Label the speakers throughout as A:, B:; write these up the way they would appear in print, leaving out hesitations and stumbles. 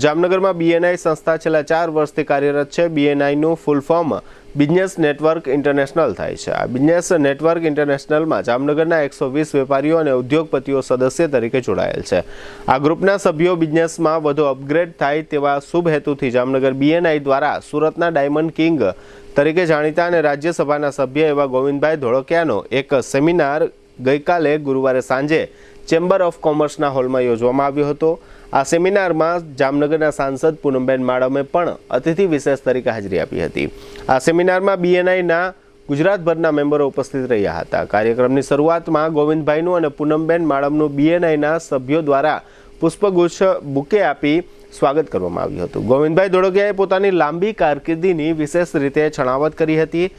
A: જામનગરમાં બીએનઆઈ સંસ્થા છેલ્લા 4 વર્ષથી કાર્યરત છે। બીએનઆઈનું full form business network international થાય છે। આ બિઝનેસ નેટવર્ક ઇન્ટરનેશનલમાં જામનગરના 120 વેપારીઓ અને ઉદ્યોગપતિઓ સદસ્ય તરીકે જોડાયેલ છે। આ ગ્રુપના સભ્યો બિઝનેસમાં વધુ અપગ્રેડ થાય તેવા શુભ હેતુથી જામનગર બીએનઆઈ દ્વારા સુરતના ડાયમંડ કિંગ તરીકે જાણીતા અને રાજ્યસભાના સભ્ય એવા ગોવિંદભાઈ ધોળકિયાનો એક સેમિનાર ગઈકાલે ગુરુવારે સાંજે ચેમ્બર ઓફ કોમર્સના હોલમાં યોજવામાં આવ્યો હતો। આ સેમિનારમાં જામનગરના સાંસદ પૂનમબેન માડમે પણ અતિથિ વિશેષ તરીકે હાજરી આપી હતી। આ સેમિનારમાં બીએનઆઈના ગુજરાતભરના મેમ્બરો ઉપસ્થિત રહ્યા હતા। કાર્યક્રમની શરૂઆતમાં ગોવિંદભાઈનું અને પૂનમબેન માડમનું બીએનઆઈના સભ્યો દ્વારા પુષ્પગુચ્છ બુકે આપી સ્વાગત કરવામાં આવ્યું હતું। ગોવિંદભાઈ ધોળકિયાએ પોતાની લાંબી કારકિર્દીની વિશેષ રીતે છણાવટ કરી હતી।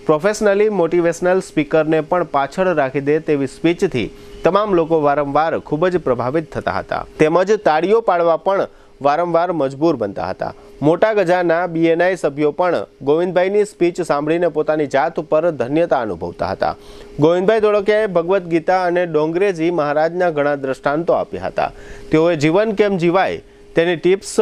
A: પ્રોફેશનલી મોટિવેશનલ સ્પીકરને પણ પાછળ રાખી દે તેવી સ્પીચથી તમામ લોકો વારંવાર ખૂબ જ પ્રભાવિત થતા હતા તેમજ તાળીઓ પાડવા પણ વારંવાર મજબૂર બનતા હતા। મોટા ગજાના બીએનઆઈ સભ્યો પણ ગોવિંદભાઈની સ્પીચ સાંભળીને પોતાની જાત ઉપર ધન્યતા અનુભવતા હતા। ગોવિંદભાઈ ધોળકિયાએ ભગવદ્ ગીતા અને ડોંગરેજી મહારાજના ઘણા દ્રષ્ટાંતો આપ્યા હતા। તેઓએ જીવન કેમ જીવાય તેની ટિપ્સ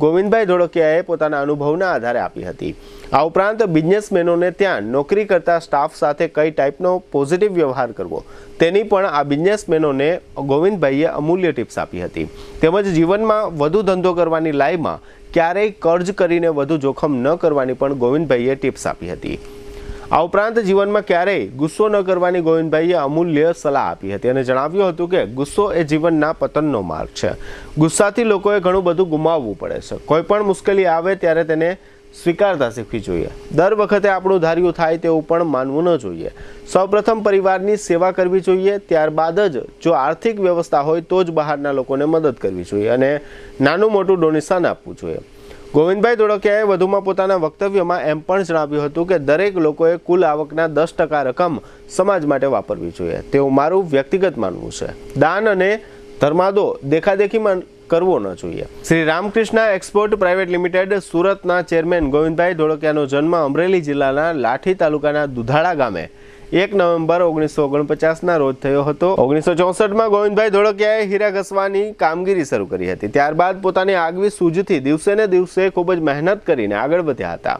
A: ગોવિંદભાઈ ધોળકિયાએ પોતાના અનુભવના આધારે આપી હતી। આ ઉપરાંત બિઝનેસમેનોને ત્યાં નોકરી કરતા સ્ટાફ સાથે કઈ ટાઈપનો પોઝિટિવ વ્યવહાર કરવો તેની પણ આ બિઝનેસમેનોને ગોવિંદભાઈએ અમૂલ્ય ટિપ્સ આપી હતી। તેમજ જીવનમાં વધુ ધંધો કરવાની લાઈમાં ક્યારેય કર્જ કરીને વધુ જોખમ ન કરવાની પણ ગોવિંદભાઈએ ટિપ્સ આપી હતી। આ ઉપરાંત જીવનમાં ક્યારેય ગુસ્સો ન કરવાની ગોવિંદભાઈએ અમૂલ્ય સલાહ આપી હતી અને જણાવ્યું હતું કે ગુસ્સો એ જીવનના પતનનો માર્ગ છે। ગુસ્સાથી લોકોએ ઘણું બધું ગુમાવવું પડે છે। કોઈ પણ મુશ્કેલી આવે ત્યારે તેને સ્વીકારતા શીખવી જોઈએ। દર વખતે આપણું ધાર્યું થાય તેવું પણ માનવું ન જોઈએ। સૌપ્રથમ પરિવારની સેવા કરવી જોઈએ, ત્યારબાદ જ જો આર્થિક વ્યવસ્થા હોય તો જ બહારના લોકોને મદદ કરવી જોઈએ અને નાનું મોટું ડોનેશન આપવું જોઈએ। ગોવિંદભાઈ ધોળકિયાએ વધુમાં પોતાના વક્તવ્યમાં એમ પણ જણાવ્યું હતું કે દરેક લોકોએ કુલ આવકના 10% રકમ સમાજ માટે વાપરવી જોઈએ તેવું મારું વ્યક્તિગત માનવું છે। દાન અને ધર્માદો દેખાદેખીમાં કરવો ન જોઈએ। Shri Ramakrishna export private limited સુરતના ચેરમેન ગોવિંદભાઈ ધોળકિયાનો જન્મ અમરેલી જિલ્લાના લાઠી તાલુકાના દુધાળા ગામે 1 નવેમ્બર 1949ના રોજ થયો હતો। 1964માં ગોવિંદભાઈ ધોળકિયાએ હીરા ઘસવાની કામગીરી શરૂ કરી હતી। ત્યારબાદ પોતાની આગવી સૂઝથી દિવસે ને દિવસે ખૂબ જ મહેનત કરીને આગળ વધ્યા હતા।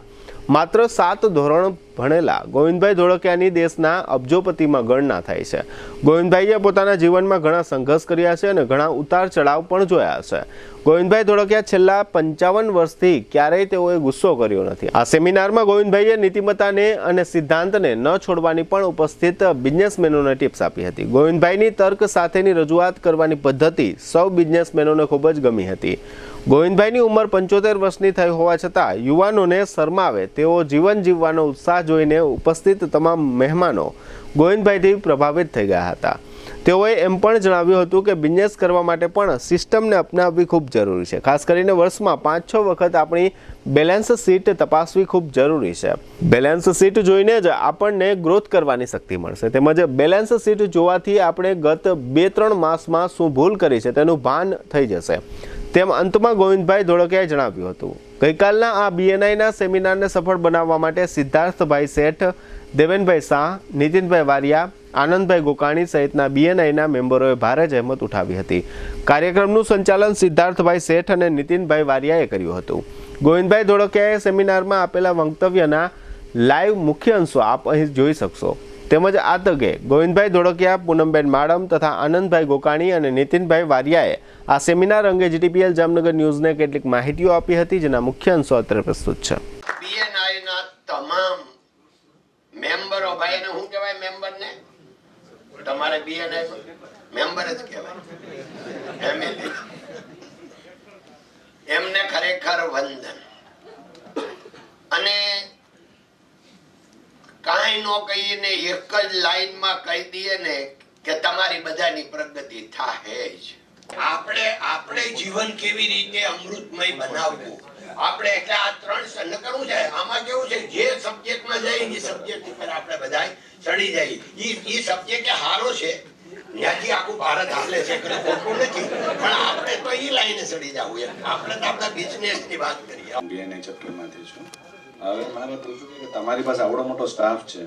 A: માત્ર 7 ધોરણ ભણેલા ગોવિંદભાઈ ધોળકિયાની દેશના અબજોપતિમાં ગણના થાય છે। ગોવિંદભાઈએ પોતાના જીવનમાં ઘણા સંઘર્ષ કર્યા છે અને ઘણા ઉતાર ચઢાવ પણ જોયા છે। ગોવિંદભાઈ ધોળકિયા છેલ્લા 55 વર્ષથી ક્યારેય તેઓએ ગુસ્સો કર્યો નથી। આ સેમિનારમાં ગોવિંદભાઈએ નીતિમત્તાને અને સિદ્ધાંતને ન છોડવાની પણ ઉપસ્થિત બિઝનેસમેનોને ટિપ્સ આપી હતી। ગોવિંદભાઈની તર્ક સાથેની રજૂઆત કરવાની પદ્ધતિ સૌ બિઝનેસમેનોને ખૂબ જ ગમી હતી। ગોવિંદભાઈની ઉંમર 75 વર્ષની થઈ હોવા છતાં યુવાનોને શરમાવે તેઓ જીવન જીવવાનો ઉત્સાહ જોઈને ઉપસ્થિત તમામ મહેમાનો ગોવિંદભાઈથી પ્રભાવિત થઈ ગયા હતા। તેઓએ એમ પણ જણાવ્યું હતું કે બિઝનેસ કરવા માટે પણ સિસ્ટમને અપનાવવી ખૂબ જરૂરી છે। ખાસ કરીને વર્ષમાં 5-6 વખત આપણી બેલેન્સ શીટ તપાસવી ખૂબ જરૂરી છે। બેલેન્સ શીટ જોઈને જ આપણને ગ્રોથ કરવાની શક્તિ મળશે તેમજ બેલેન્સ શીટ જોવાથી આપણે ગત 2-3 માસમાં શું ભૂલ કરી છે તેનું ભાન થઈ જશે તેમ અંતમાં ગોવિંદભાઈ ધોળકિયાએ જણાવ્યું હતું। ગઈકાલના આ બીએનઆઈના સેમિનારને સફળ બનાવવા માટે સિદ્ધાર્થભાઈ શેઠ, દેવેનભાઈ શાહ, નીતિનભાઈ વારિયા, આનંદભાઈ ગોકાણી સહિતના બીએનઆઈના મેમ્બરોએ ભારે જહેમત ઉઠાવી હતી। કાર્યક્રમનું સંચાલન સિદ્ધાર્થભાઈ શેઠ અને નીતિનભાઈ વારિયાએ કર્યું હતું। ગોવિંદભાઈ ધોળકિયાએ સેમિનારમાં આપેલા વક્તવ્યના લાઈવ મુખ્ય અંશો આપ અહીં જોઈ શકશો। તેમજ આ તકે ગોવિંદભાઈ ધોળકિયા, પૂનમબેન માડમ તથા આનંદભાઈ ગોકાણી અને નીતિનભાઈ વારિયાએ આ સેમિનાર અંગે જીટીપીએલ જામનગર ન્યૂઝને કેટલીક માહિતીઓ આપી હતી જેના મુખ્ય અંશો અત્રે પ્રસ્તુત છે।
B: બીએનઆઈના તમામ મેમ્બરો ભાઈને શું કહેવાય મેમ્બરને તમારે બીએનઆઈ મેમ્બર જ કહેવાય એમએલએ એમને ખરેખર વંદન અને કાંઈ નો કહીને એક જ લાઈનમાં કહી દઈએ ને કે તમારી બધાની પ્રગતિ થાય જ। આપણે જીવન કેવી રીતે અમૃતમય બનાવવું આપણે એટલે આ 3 સન કરવું છે। આમાં કેવું છે જે સબ્જેક્ટમાં જાય એ સબ્જેક્ટ ઉપર આપણે બધા ચડી જાય। એ સબ્જેક્ટ હારો છે ત્યાંથી આખું ભારત હાલે છે કે ખોટું નથી પણ આપણે તો એ લાઈને ચડી જવું આપણે તો આપણા બિઝનેસની વાત કરીએ।
C: બીએનઆઈ ચેપ્ટરમાંથી છું। હવે મારે પૂછવું કે તમારી પાસે આવડો મોટો સ્ટાફ છે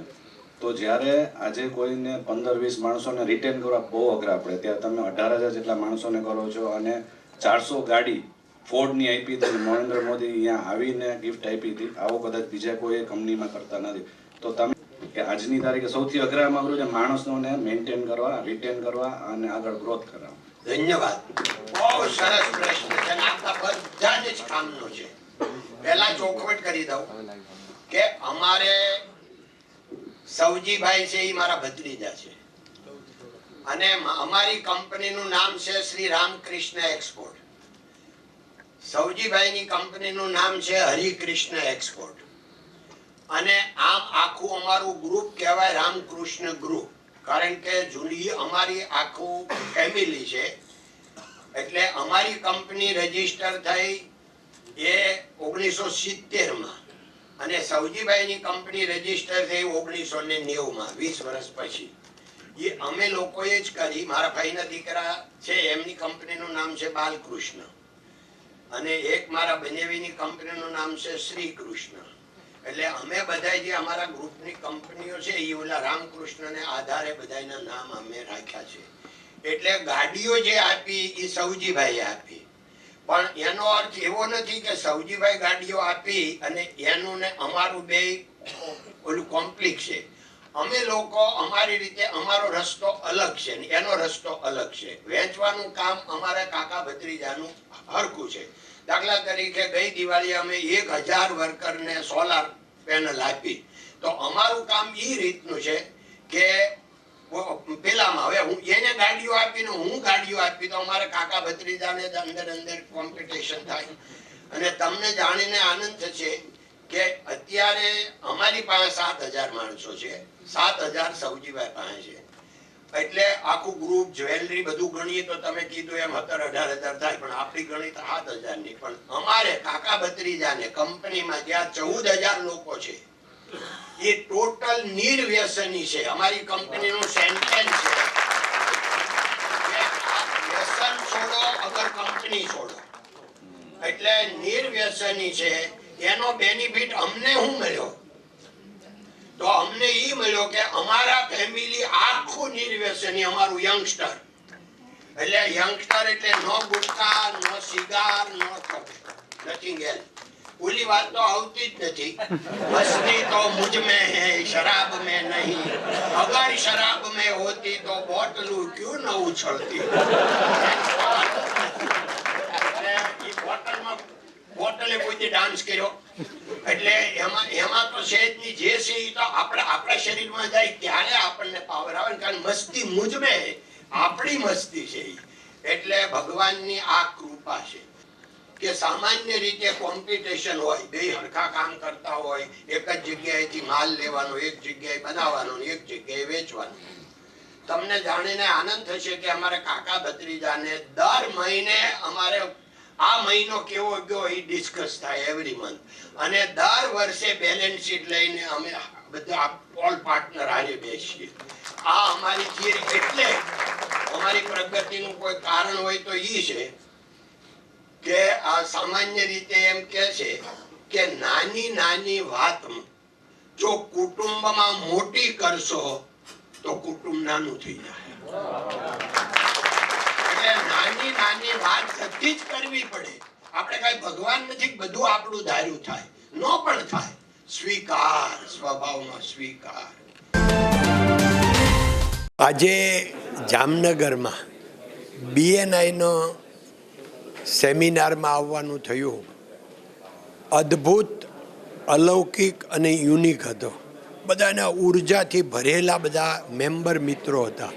C: તો જ્યારે આજે કોઈને 15-20 માણસોને રિટેન કરવા બહુ અઘરા પડે ત્યારે તમે 18,000 જેટલા માણસોને કરો છો અને 400 ગાડી ફોર્ડની આપી હતી, નરેન્દ્ર મોદી અહીંયા આવીને ગિફ્ટ આપી હતી. આવો કદાચ બીજા કોઈ કંપનીમાં કરતા નથી. તો તમે કે આજની તારીખે સૌથી અઘરામાં અઘરું છે માણસોને મેન્ટેન કરવા, રિટેન કરવા અને આગળ ગ્રોથ કરવા.
B: ધન્યવાદ. બહુ સરસ પ્રશ્ન છે અને આપણા બધા જ કામનો છે. પહેલા ચોખવટ કરી દઉં કે અમારે સૌજીભાઈ છે એ મારા ભત્રીજા છે અને અમારી કંપનીનું નામ છે શ્રી રામકૃષ્ણ એક્સપોર્ટ. સૌજીભાઈની કંપનીનું નામ છે હરિકૃષ્ણ એક્સપોર્ટ અને આમ આખું અમારું ગ્રુપ કહેવાય રામકૃષ્ણ ગ્રુપ, કારણ કે જૂની અમારી આખું ફેમિલી છે. એટલે અમારી કંપની રજીસ્ટર થઈ એ 1970 અને સૌજીભાઈની કંપની રજીસ્ટર થઈ 1990 20 વર્ષ પછી. એ અમે લોકોએ જ કરી. મારા ભાઈના દીકરા છે એમની કંપનીનું નામ છે બાલકૃષ્ણ અને એક મારા બનેવીની કંપનીનું નામ છે શ્રી કૃષ્ણ. એટલે અમે બધા જે અમારા ગ્રુપની કંપનીઓ છે એ ઓલા રામકૃષ્ણને આધારે બધાના નામ અમે રાખ્યા છે. એટલે ગાડીઓ જે આપી એ સૌજીભાઈ આપી, પણ એનો અર્થ એવો નથી કે સૌજીભાઈ ગાડીઓ આપી અને એનું ને અમારું બે ઓલું કોમ્પ્લિક છે. અમે લોકો અમારી રીતે અમારો રસ્તો અલગ છે ને એનો રસ્તો અલગ છે. વેચવાનું કામ અમારા કાકા ભત્રીજાનું હરખું છે. દાખલા તરીકે ગઈ દિવાળી અમે 1000 વર્કરને સોલાર પેનલ આપી. તો અમારું કામ એ રીતનું છે કે પેલામાં હવે હું એને ગાડીઓ આપીને હું ગાડીઓ આપી તો અમારે કાકા ભત્રીજાને અંદર કોમ્પિટિશન થાય. અને તમને જાણીને આનંદ થશે કે અત્યારે અમારી પાસે 7000 માણસો છે, 7000 સૌજીભાઈ પાસે છે. એટલે આખું ગ્રુપ જ્વેલરી બધું ગણીએ તો તમે કીધું એમ 17-18 હજાર થાય, પણ આપણી ગણિત 7000 ની. પણ અમારે કાકા ભત્રીજાને કંપનીમાં જ્યાં 14000 લોકો છે એ ટોટલ નિર્વ્યસની છે. અમારી કંપનીનું સેન્ટેન્સ છે કે વ્યસન છોડો અગર કંપની છોડો. એટલે નિર્વ્યસની છે. એનો બેનિફિટ અમને શું મળ્યો? તો અમને એ મળ્યો કે અમારા ફેમિલી આખું નિર્વ્યસની, અમારું યંગસ્ટર. એટલે યંગસ્ટર એટલે નો ગુટકા, નો સિગાર, નો નથિંગ એલ્સ. ઓલી વાત તો આવતી જ નથી. મસ્તી તો મુझ में है, शराब में नहीं. अगर शराब में होती तो बोतलू क्यों न उछलती. બોટલે કોઈ ડાન્સ કર્યો એટલે એમાં તો શેજની જે છે એ તો આપણા શરીરમાં જાય ત્યારે આપણને પાવર આવે, કારણ મસ્તી મુझ में है, આપણી મસ્તી છે. એટલે ભગવાનની આ કૃપા છે કે સામાન્ય રીતે કોમ્પિટિશન હોય, બે હરખા કામ કરતા હોય, એક જ જગ્યાએથી માલ લેવાનો, એક જગ્યાએ બનાવવાનો, એક જગ્યાએ વેચવાનો. તમને જાણીને આનંદ થશે કે અમારે કાકા ભત્રીજાને દર મહિને અમારે આ મહિનો કેવો ગયો એ ડિસ્કસ થાય એવરી મંથ. અને દર વર્ષે બેલેન્સ શીટ લઈને અમે બધા ઓલ પાર્ટનર હારે બેસીએ. આ અમારી થિયરી. એટલે અમારી પ્રગતિનું કોઈ કારણ હોય તો એ છે કે આ સામાન્ય રીતે એમ કે છે કે નાની નાની વાત જો કુટુંબમાં મોટી કરશો તો કુટુંબ નાનું થઈ જાય. એટલે નાની નાની વાત બધી જ કરવી પડે. આપણે કઈ ભગવાન નથી બધું આપણું ધાર્યું થાય, નો પણ થાય. સ્વીકાર, સ્વભાવમાં સ્વીકાર. આજે જામનગરમાં BNI નો સેમિનારમાં આવવાનું થયું. અદ્ભુત, અલૌકિક અને યુનિક હતો. બધાના ઉર્જાથી ભરેલા બધા મેમ્બર મિત્રો હતા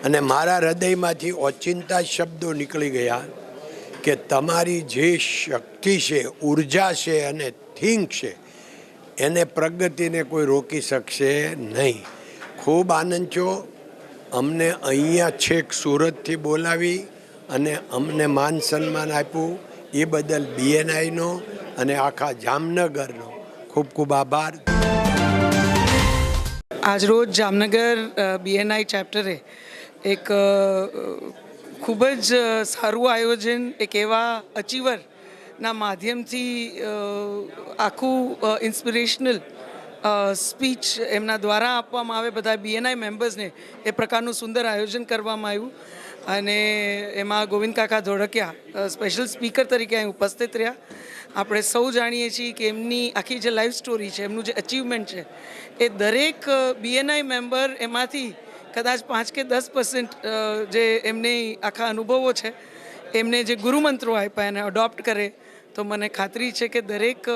B: અને મારા હૃદયમાંથી ઓચિંતા શબ્દો નીકળી ગયા કે તમારી જે શક્તિ છે, ઉર્જા છે અને થિંક છે એને પ્રગતિને કોઈ રોકી શકશે નહીં. ખૂબ આનંદ થયો. અમને અહીંયા છેક સુરતથી બોલાવી અને અમને માન સન્માન આપ્યું. એ બદલ BNI નો અને આખા જામનગરનો ખૂબ ખૂબ આભાર.
D: આજરોજ જામનગર BNI ચેપ્ટરે એક ખૂબ જ સારું આયોજન, એક એવા અચીવરના માધ્યમથી આખું ઇન્સ્પિરેશનલ સ્પીચ એમના દ્વારા આપવામાં આવે બધા BNI મેમ્બર્સને, એ પ્રકારનું સુંદર આયોજન કરવામાં આવ્યું. અને એમાં ગોવિંદ કાકા ધોળકિયા સ્પેશિયલ સ્પીકર તરીકે અહીં ઉપસ્થિત રહ્યા. આપણે સૌ જાણીએ છીએ કે એમની આખી જે લાઈફ સ્ટોરી છે, એમનું જે અચીવમેન્ટ છે, એ દરેક BNI મેમ્બર એમાંથી કદાચ 5 કે 10% જે એમની આખા અનુભવો છે, એમને જે ગુરુમંત્રો આપ્યા એને અડોપ્ટ કરે તો મને ખાતરી છે કે દરેક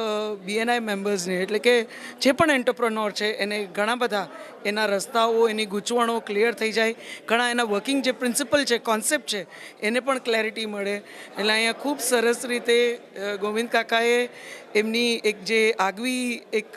D: BNI મેમ્બર્સને, એટલે કે જે પણ એન્ટરપ્રનોર છે, એને ઘણા બધા એના રસ્તાઓ, એની ગૂંચવણો ક્લિયર થઈ જાય, ઘણા એના વર્કિંગ જે પ્રિન્સિપલ છે, કોન્સેપ્ટ છે, એને પણ ક્લેરિટી મળે. એટલે અહીંયા ખૂબ સરસ રીતે ગોવિંદ કાકાએ એમની એક જે આગવી એક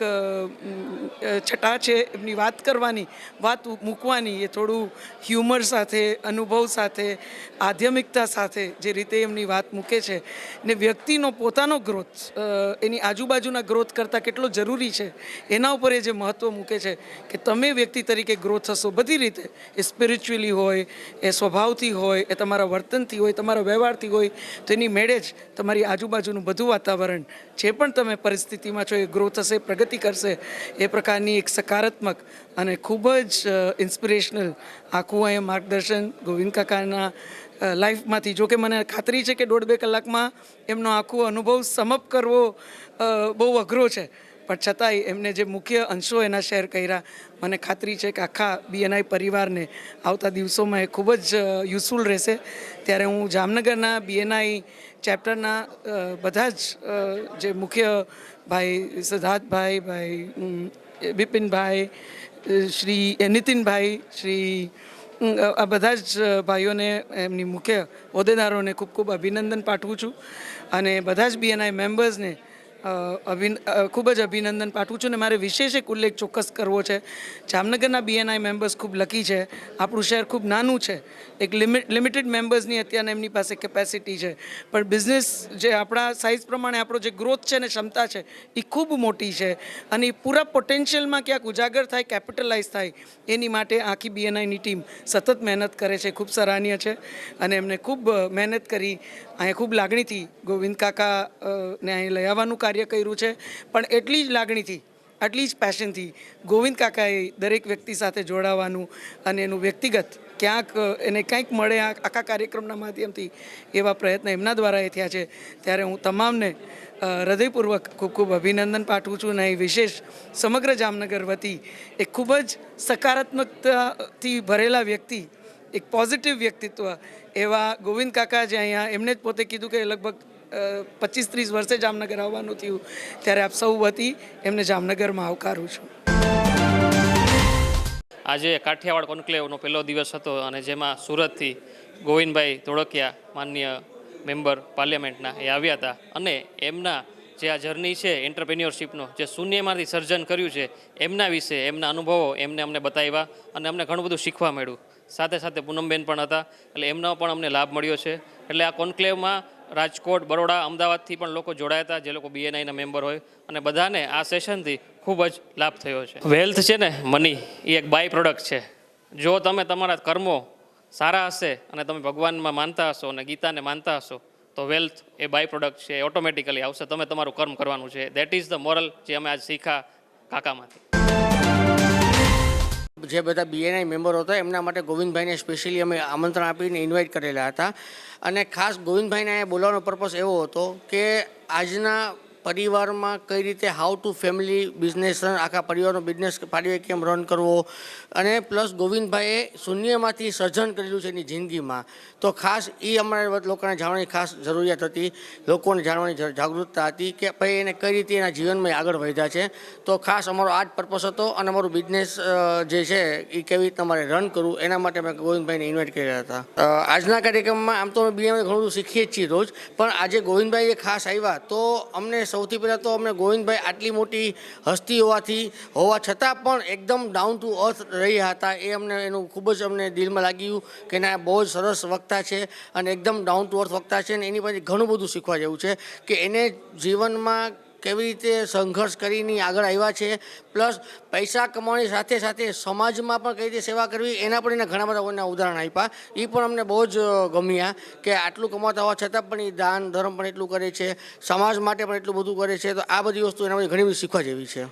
D: છટા છે એમની વાત કરવાની, વાત મૂકવાની, એ થોડું હ્યુમર સાથે, અનુભવ સાથે, આધ્યાત્મિકતા સાથે જે રીતે એમની વાત મૂકે છે ને વ્યક્તિનો પોતાનો ગ્રોથ એની આજુબાજુના ગ્રોથ કરતાં કેટલો જરૂરી છે એના ઉપર એ જે મહત્ત્વ મૂકે છે કે તમે વ્યક્તિ તરીકે ગ્રોથ થશો બધી રીતે, એ સ્પિરિચ્યુઅલી હોય, એ સ્વભાવથી હોય, એ તમારા વર્તનથી હોય, તમારા વ્યવહારથી હોય, તો એની મેળે જ તમારી આજુબાજુનું બધું વાતાવરણ જે પણ તમે પરિસ્થિતિમાં છો એ ગ્રોથ થશે, પ્રગતિ કરશે. એ પ્રકારની એક સકારાત્મક અને ખૂબ જ ઇન્સ્પિરેશનલ આખું અહીંયા માર્ગદર્શન ગોવિંદ કાકાના લાઈફમાંથી. જો કે મને ખાતરી છે કે 1.5-2 કલાકમાં એમનો આખો અનુભવ સમઅપ કરવો બહુ અઘરો છે, પણ છતાંય એમને જે મુખ્ય અંશો એના શેર કર્યા, મને ખાતરી છે કે આખા BNI પરિવારને આવતા દિવસોમાં એ ખૂબ જ યુઝફુલ રહેશે. ત્યારે હું જામનગરના BNI ચેપ્ટરના બધા જ જે મુખ્ય ભાઈ સિદ્ધાર્થભાઈ, ભાઈ બિપિનભાઈ, શ્રી નીતિનભાઈ, શ્રી આ બધા જ ભાઈઓને, એમની મુખ્ય હોદ્દેદારોને ખૂબ ખૂબ અભિનંદન પાઠવું છું. અને બધા જ BNI મેમ્બર્સને ખૂબ જ અભિનંદન પાઠવું છું. અને મારે વિશેષ એક ઉલ્લેખ ચોક્કસ કરવો છે. જામનગરના BNI મેમ્બર્સ ખૂબ લકી છે. આપણું શહેર ખૂબ નાનું છે, એક લિમિટેડ મેમ્બર્સની અત્યારે એમની પાસે કેપેસિટી છે, પણ બિઝનેસ જે આપણા સાઇઝ પ્રમાણે આપણો જે ગ્રોથ છે ને ક્ષમતા છે એ ખૂબ મોટી છે. અને એ પૂરા પોટેન્શિયલમાં ક્યાંક ઉજાગર થાય, કેપિટલાઇઝ થાય, એની માટે આખી BNIની ટીમ સતત મહેનત કરે છે, ખૂબ સરાહનીય છે. અને એમને ખૂબ મહેનત કરી, અહીંયા ખૂબ લાગણીથી ગોવિંદ કાકા ને અહીં લઈ આવવાનું કાર્ય કર્યું છે, પણ એટલી જ લાગણીથી, આટલી જ પેશનથી ગોવિંદ કાકાએ દરેક વ્યક્તિ સાથે જોડાવાનું અને એનું વ્યક્તિગત ક્યાંક એને કંઈક મળે આખા કાર્યક્રમના માધ્યમથી, એવા પ્રયત્ન એમના દ્વારા એ થયા છે. ત્યારે હું તમામને હૃદયપૂર્વક ખૂબ ખૂબ અભિનંદન પાઠવું છું. અને અહીં વિશેષ સમગ્ર જામનગર વતી એક ખૂબ જ સકારાત્મકતાથી ભરેલા વ્યક્તિ, એક પોઝિટિવ વ્યક્તિત્વ એવા ગોવિંદ કાકા, જે અહીંયા એમને જ પોતે કીધું કે લગભગ 25-30 વર્ષે જામનગર આવવાનું થયું, ત્યારે આપ સૌ વતી એમને જામનગરમાં આવકારું છું.
E: આજે કાઠિયાવાડ કોન્ક્લેવનો પહેલો દિવસ હતો અને જેમાં સુરતથી ગોવિંદભાઈ ધોળકિયા, માનનીય મેમ્બર પાર્લિયામેન્ટના, એ આવ્યા હતા. અને એમના જે આ જર્ની છે એન્ટરપ્રેન્યોરશિપનો, જે શૂન્યમાંથી સર્જન કર્યું છે, એમના વિશે, એમના અનુભવો એમને અમને બતાવ્યા અને અમને ઘણું બધું શીખવા મળ્યું. સાથે સાથે પૂનમબેન પણ હતા, એટલે એમનો પણ અમને લાભ મળ્યો છે. એટલે આ કોન્ક્લેવમાં રાજકોટ, બરોડા, અમદાવાદથી પણ લોકો જોડાયા હતા, જે લોકો BNIના મેમ્બર હોય, અને બધાને આ સેશનથી ખૂબ જ લાભ થયો છે. વેલ્થ છે ને, મની, એ એક બાય પ્રોડક્ટ છે. જો તમે તમારા કર્મો સારા હશે અને તમે ભગવાનમાં માનતા હશો અને ગીતાને માનતા હશો, તો વેલ્થ એ બાય પ્રોડક્ટ છે, ઓટોમેટિકલી આવશે. તમે તમારું કર્મ કરવાનું છે. દેટ ઇઝ ધ મોરલ જે અમે આજ શીખ્યા કાકામાંથી.
F: જે બધા BNI મેમ્બરો હતા એમના માટે ગોવિંદભાઈને સ્પેશિયલી અમે આમંત્રણ આપીને ઇન્વાઇટ કરેલા હતા. અને ખાસ ગોવિંદભાઈને અહીંયા બોલાવવાનો પર્પસ એવો હતો કે આજના પરિવારમાં કઈ રીતે how to family business run, આખા પરિવારનો બિઝનેસ પારિવારિક કેમ રન કરવો, અને પ્લસ ગોવિંદભાઈએ શૂન્યમાંથી સર્જન કરેલું છે એની જિંદગીમાં. તો ખાસ એ અમારા લોકોને જાણવાની ખાસ જરૂરિયાત હતી, લોકોને જાણવાની જાગૃતતા હતી કે ભાઈ એને કઈ રીતે એના જીવનમાં આગળ વધ્યા છે. તો ખાસ અમારો આ જ પર્પસ હતો. અને અમારું બિઝનેસ જે છે એ કેવી રીતે તમારે રન કરવું, એના માટે અમે ગોવિંદભાઈને ઇન્વાઇટ કર્યા હતા. આજના કાર્યક્રમમાં આમ તો અમે BNI ઘણું બધું શીખીએ જ છીએ રોજ, પણ આજે ગોવિંદભાઈ ખાસ આવ્યા તો અમને સૌથી પહેલાં તો અમને ગોવિંદભાઈ આટલી મોટી હસ્તી હોવા છતાં પણ એકદમ ડાઉન ટુ અર્થ રહ્યા હતા. એ અમને એનું ખૂબ જ અમને દિલમાં લાગ્યું કે ના, બહુ જ સરસ વક્તા છે અને એકદમ ડાઉન ટુ અર્થ વક્તા છે. અને એની પાસેથી ઘણું બધું શીખવા જેવું છે કે એને જીવનમાં કેવી રીતે સંઘર્ષ કરીને આગળ આવ્યા છે, પ્લસ પૈસા કમાવાની સાથે સાથે સમાજમાં પણ કઈ રીતે સેવા કરવી, એના પણ એને ઘણા બધા ઉદાહરણ આપ્યા. એ પણ અમને બહુ જ ગમ્યા કે આટલું કમાતા હોવા છતાં પણ એ દાન ધર્મ પણ એટલું કરે છે, સમાજ માટે પણ એટલું બધું કરે છે. તો આ બધી વસ્તુ એના ઘણી બધી શીખવા જેવી છે.